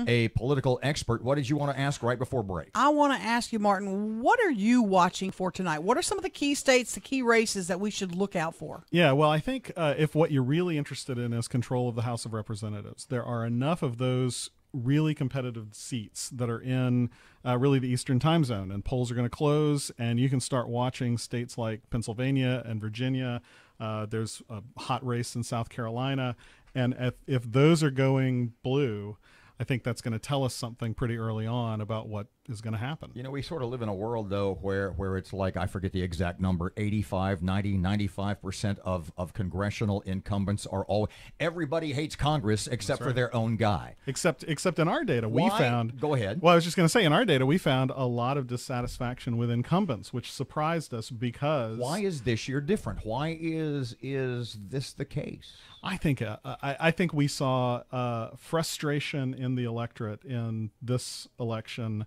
a political expert. What did you want to ask right before break? I want to ask you, Martin, what are you watching for tonight? What are some of the key states, the key races that we should look out for? Yeah, well, I think if what you're really interested in is control of the House of Representatives, there are enough of those really competitive seats that are in really the Eastern time zone, and polls are going to close, and you can start watching states like Pennsylvania and Virginia. There's a hot race in South Carolina, and if those are going blue, I think that's going to tell us something pretty early on about what is going to happen. You know, we sort of live in a world, though, where it's like, I forget the exact number, 85, 90, 95% of congressional incumbents are all, everybody hates Congress except for their own guy. Except in our data, we found... Go ahead. Well, I was just going to say, in our data, we found a lot of dissatisfaction with incumbents, which surprised us because... Why is this year different? Why is this the case? I think we saw frustration in the electorate in this election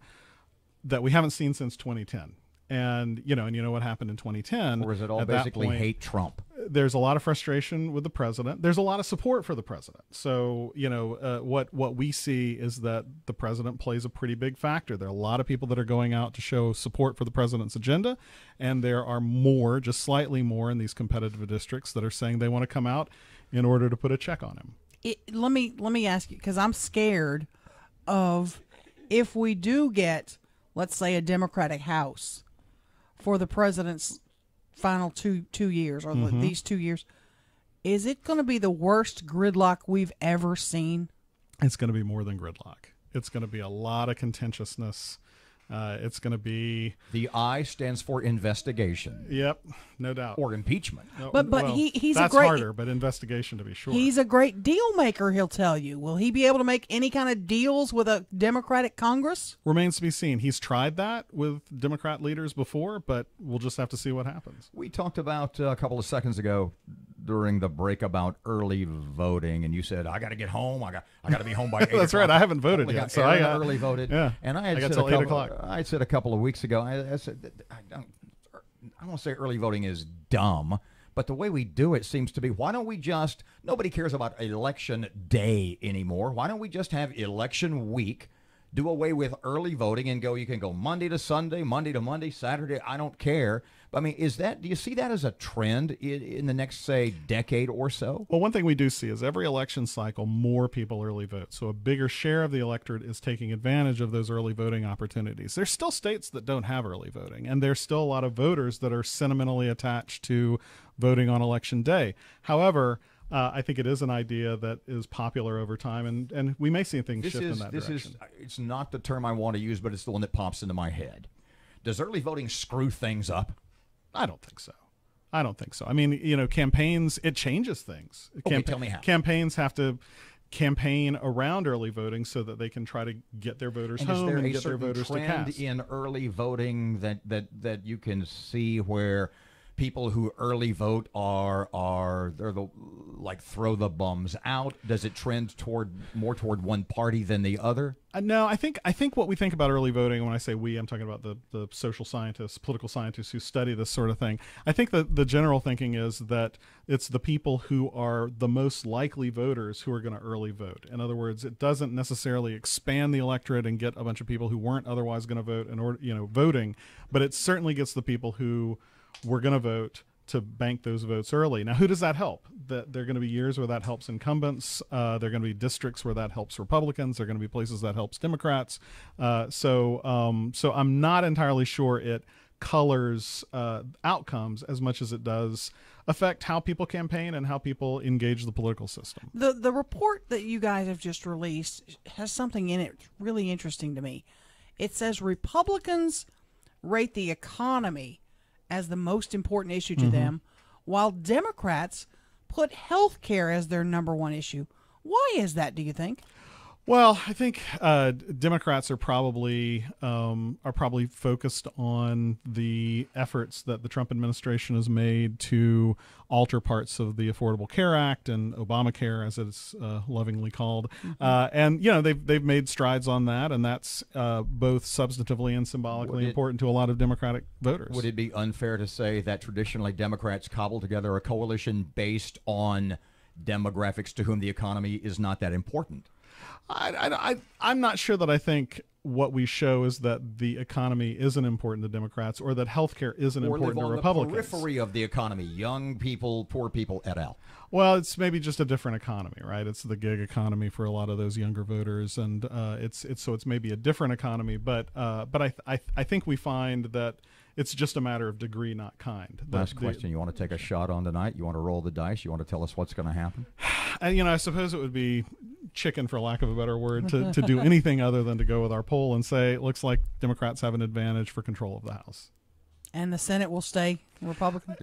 that we haven't seen since 2010. And you know what happened in 2010? Or is it all basically hate Trump? There's a lot of frustration with the president. There's a lot of support for the president. So, what we see is that the president plays a pretty big factor. There are a lot of people that are going out to show support for the president's agenda, and there are more, just slightly more, in these competitive districts that are saying they want to come out in order to put a check on him. Let me ask you, because I'm scared of if we do get, let's say, a Democratic House for the president's final two years, or these 2 years, is it going to be the worst gridlock we've ever seen? It's going to be more than gridlock. It's going to be a lot of contentiousness. It's going to be... The I stands for investigation. Yep, no doubt. Or impeachment. But he's that's a great... harder, but investigation to be sure. He's a great deal maker, he'll tell you. Will he be able to make any kind of deals with a Democratic Congress? Remains to be seen. He's tried that with Democrat leaders before, but we'll just have to see what happens. We talked about a couple of seconds ago during the break about early voting, and you said, I got to get home. I got to be home by 8 That's right. I haven't voted yet. So I got early voted. Yeah. And I got till 8 o'clock. I said a couple of weeks ago, I said, I don't want to say early voting is dumb, but the way we do it seems to be, why don't we just, nobody cares about election day anymore. Why don't we just have election week, do away with early voting and go, you can go Monday to Sunday, Monday to Monday, Saturday, I don't care. I mean, do you see that as a trend in the next, say, decade or so? Well, one thing we do see is every election cycle, more people early vote. So a bigger share of the electorate is taking advantage of those early voting opportunities. There's still states that don't have early voting, and there's still a lot of voters that are sentimentally attached to voting on election day. However, I think it is an idea that is popular over time, and we may see things shift in that direction. It's not the term I want to use, but it's the one that pops into my head. Does early voting screw things up? I don't think so. I mean, campaigns, it changes things. Okay, tell me how. Campaigns have to campaign around early voting so that they can try to get their voters home and get their voters to cast. Is there a certain trend in early voting that you can see where people who early vote they're like throw the bums out? Does it trend more toward one party than the other? No, I think what we think about early voting, when I say we, I'm talking about the social scientists, political scientists who study this sort of thing. I think that the general thinking is that it's the people who are the most likely voters who are going to early vote. In other words, it doesn't necessarily expand the electorate and get a bunch of people who weren't otherwise going to vote voting, but it certainly gets the people who were going to vote to bank those votes early. Now, who does that help? There are going to be years where that helps incumbents. There are going to be districts where that helps Republicans. There are going to be places that helps Democrats. So I'm not entirely sure it colors outcomes as much as it does affect how people campaign and how people engage the political system. The report that you guys have just released has something in it really interesting to me. It says Republicans rate the economy as the most important issue to them, while Democrats put health care as their number one issue. Why is that, do you think? Well, I think Democrats are probably focused on the efforts that the Trump administration has made to alter parts of the Affordable Care Act and Obamacare, as it's lovingly called, and they've made strides on that, and that's both substantively and symbolically important to a lot of Democratic voters. Would it be unfair to say that traditionally Democrats cobble together a coalition based on demographics to whom the economy is not that important? I'm not sure that I think what we show is that the economy isn't important to Democrats or that healthcare isn't Or live important to on the Republicans. periphery of the economy, young people, poor people, et al. Well, it's maybe just a different economy, right? It's the gig economy for a lot of those younger voters, and it's maybe a different economy. But I think we find that it's just a matter of degree, not kind. Last question: you want to take a shot on tonight? You want to roll the dice? You want to tell us what's going to happen? I suppose it would be chicken, for lack of a better word, to do anything other than to go with our poll and say it looks like Democrats have an advantage for control of the House. And the Senate will stay Republican?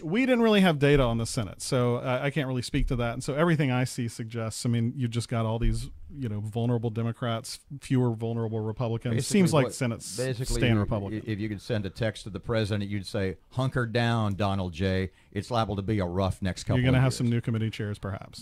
We didn't really have data on the Senate, so I can't really speak to that. And so everything I see suggests, you just got all these, vulnerable Democrats, fewer vulnerable Republicans. It seems like Senate's staying Republican. If you could send a text to the president, you'd say, hunker down, Donald J. It's liable to be a rough next couple of years. You're going to have some new committee chairs, perhaps.